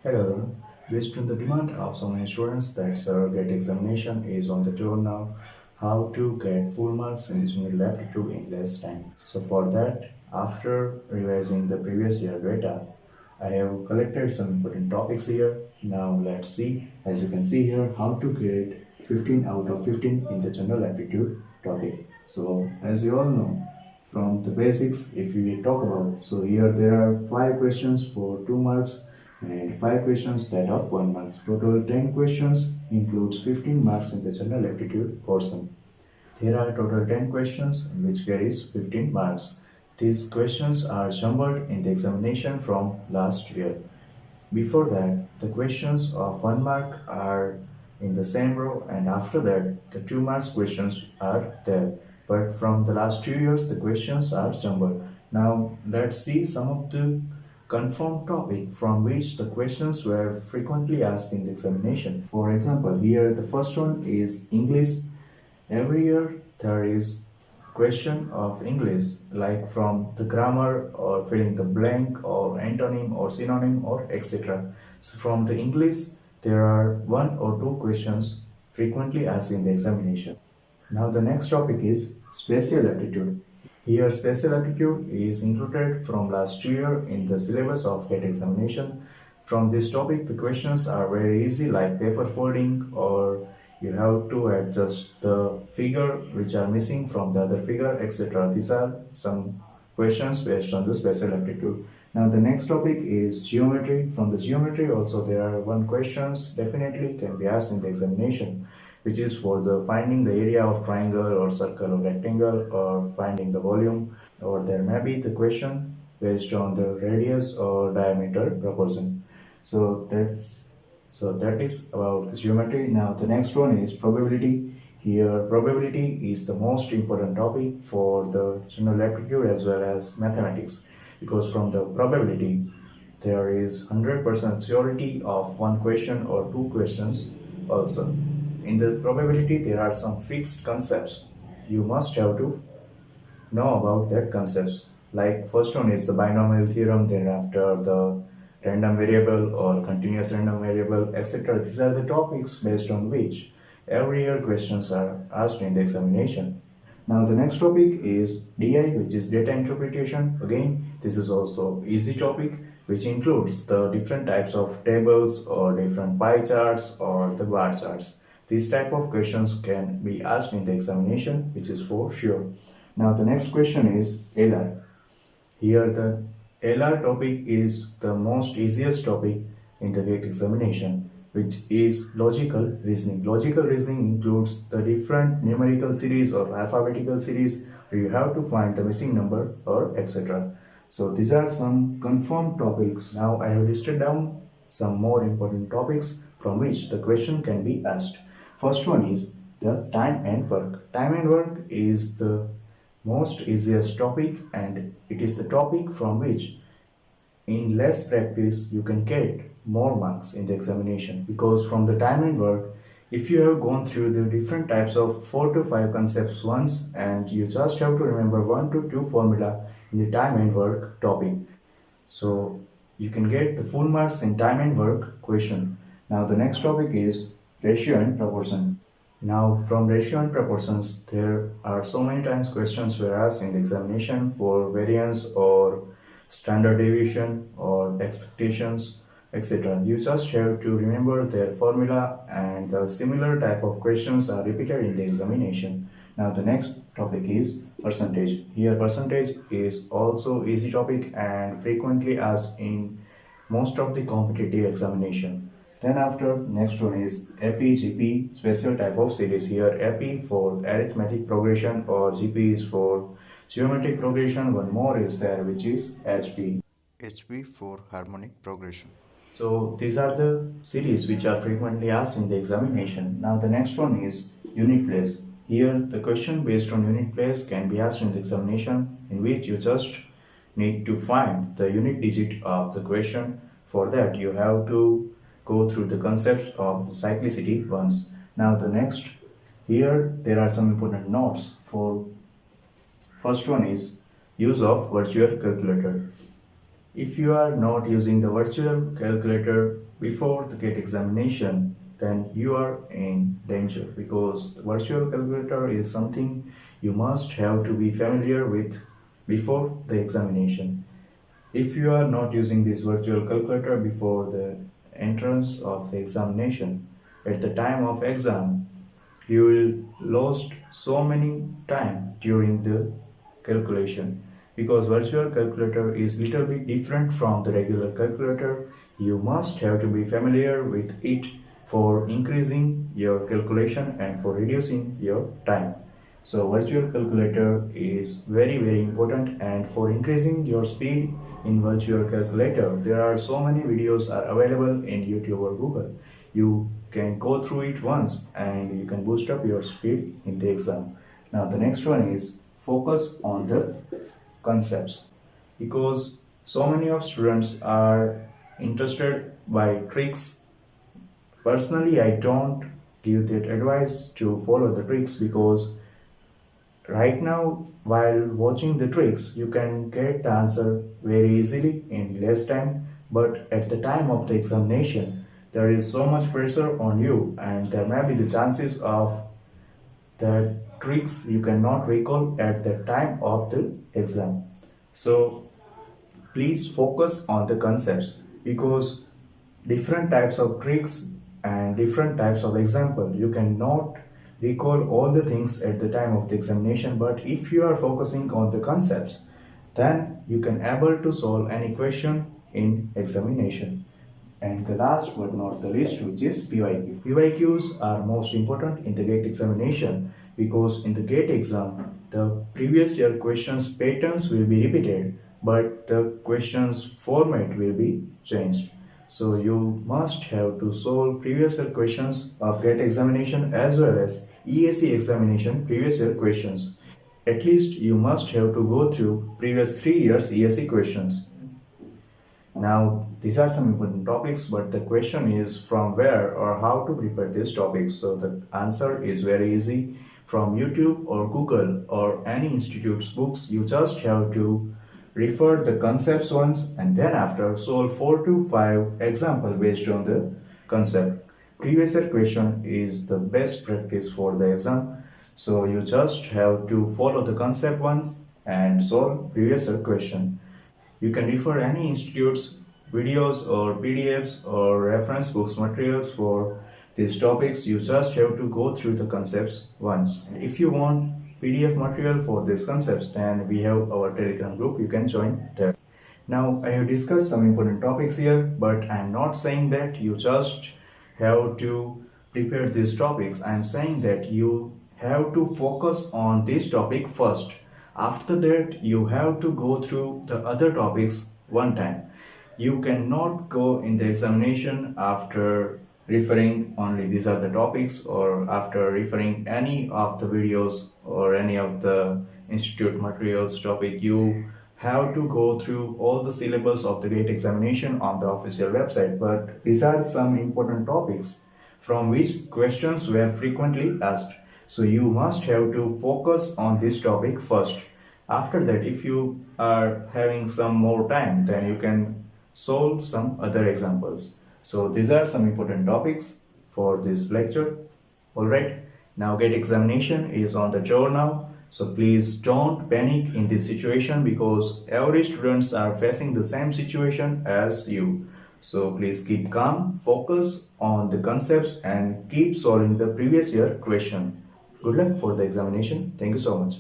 Hello, based on the demand of so many students that surrogate examination is on the tour now, how to get full marks in this general aptitude in less time. So for that, after revising the previous year data, I have collected some important topics here. Now let's see, as you can see here, how to get 15 out of 15 in the general aptitude topic. So as you all know, from the basics, if we talk about, so here there are 5 questions for 2 marks and 5 questions that are 1 mark. Total 10 questions includes 15 marks in the general aptitude portion. There are total 10 questions which carries 15 marks. These questions are jumbled in the examination from last year. Before that, the questions of 1 mark are in the same row, and after that, the 2 marks questions are there. But from the last 2 years, the questions are jumbled. Now, let's see some of the confirmed topic from which the questions were frequently asked in the examination. For example, here the first one is English. Every year there is question of English like from the grammar or filling the blank or antonym or synonym or etc. So from the English there are 1 or 2 questions frequently asked in the examination. Now the next topic is spatial aptitude. Here spatial aptitude is included from last year in the syllabus of GATE examination. From this topic the questions are very easy like paper folding, or you have to adjust the figure which are missing from the other figure, etc. These are some questions based on the spatial aptitude. Now the next topic is geometry. From the geometry also there are 1 questions definitely can be asked in the examination, which is for the finding the area of triangle or circle or rectangle, or finding the volume, or there may be the question based on the radius or diameter proportion. So that is about the geometry. Now the next one is probability. Here probability is the most important topic for the general aptitude as well as mathematics, because from the probability there is 100% surety of 1 question or 2 questions also. In the probability there are some fixed concepts. You must have to know about that concepts. Like first one is the binomial theorem, then after the random variable or continuous random variable, etc. These are the topics based on which every year questions are asked in the examination. Now the next topic is DI, which is data interpretation. Again, this is also easy topic which includes the different types of tables or different pie charts or the bar charts. These type of questions can be asked in the examination, which is for sure. Now the next question is LR. Here the LR topic is the most easiest topic in the GATE examination, which is logical reasoning. Logical reasoning includes the different numerical series or alphabetical series where you have to find the missing number or etc. So these are some confirmed topics. Now I have listed down some more important topics from which the question can be asked. First one is the time and work. Time and work is the most easiest topic, and it is the topic from which in less practice you can get more marks in the examination, because from the time and work, if you have gone through the different types of 4 to 5 concepts once and you just have to remember 1 to 2 formula in the time and work topic, so you can get the full marks in time and work question. Now the next topic is ratio and proportion. Now from ratio and proportions there are so many times questions were asked in the examination for variance or standard deviation or expectations, etc. You just have to remember their formula, and the similar type of questions are repeated in the examination. Now the next topic is percentage. Here percentage is also easy topic and frequently asked in most of the competitive examination. Then after next one is AP, GP, special type of series. Here AP for arithmetic progression or GP is for geometric progression. One more is there which is HP. HB for harmonic progression. So these are the series which are frequently asked in the examination. Now the next one is unit place. Here the question based on unit place can be asked in the examination, in which you just need to find the unit digit of the question. For that you have to go through the concepts of the cyclicity once. Now the next, here there are some important notes. For first one is use of virtual calculator. If you are not using the virtual calculator before the GATE examination, then you are in danger, because the virtual calculator is something you must have to be familiar with before the examination. If you are not using this virtual calculator before the entrance of the examination, at the time of exam, you will lost so many time during the calculation, because virtual calculator is little bit different from the regular calculator. You must have to be familiar with it for increasing your calculation and for reducing your time. So virtual calculator is very important, and for increasing your speed in virtual calculator, there are so many videos are available in YouTube or Google. You can go through it once and you can boost up your speed in the exam. Now the next one is focus on the concepts, because so many of students are interested by tricks. Personally, I don't give that advice to follow the tricks, because right now, while watching the tricks, you can get the answer very easily in less time, but at the time of the examination, there is so much pressure on you, and there may be the chances of the tricks you cannot recall at the time of the exam. So please focus on the concepts, because different types of tricks and different types of example, you cannot recall all the things at the time of the examination, but if you are focusing on the concepts, then you can able to solve any question in examination. And the last but not the least, which is PYQ. PYQs are most important in the GATE examination, because in the GATE exam, the previous year questions patterns will be repeated, but the questions format will be changed. So you must have to solve previous year questions of GATE examination as well as ESE examination previous year questions. At least you must have to go through previous 3 years ESE questions. Now, these are some important topics, but the question is from where or how to prepare these topics. So the answer is very easy. From YouTube or Google or any institute's books, you just have to refer the concepts once, and then after solve 4 to 5 example based on the concept. Previous year question is the best practice for the exam. So you just have to follow the concept once and solve previous year question. You can refer any institute's videos or PDFs or reference books materials for these topics. You just have to go through the concepts once. If you want PDF material for these concepts, then we have our Telegram group. You can join there. Now, I have discussed some important topics here, but I am not saying that you just have to prepare these topics. I am saying that you have to focus on this topic first. After that, you have to go through the other topics one time. You cannot go in the examination after referring only these are the topics, or after referring any of the videos or any of the institute materials topic. You have to go through all the syllabus of the GATE examination on the official website. But these are some important topics from which questions were frequently asked. So you must have to focus on this topic first. After that, if you are having some more time, then you can solve some other examples. So these are some important topics for this lecture. Alright, now GATE examination is on the door now. So please don't panic in this situation, because every students are facing the same situation as you. So please keep calm, focus on the concepts and keep solving the previous year question. Good luck for the examination. Thank you so much.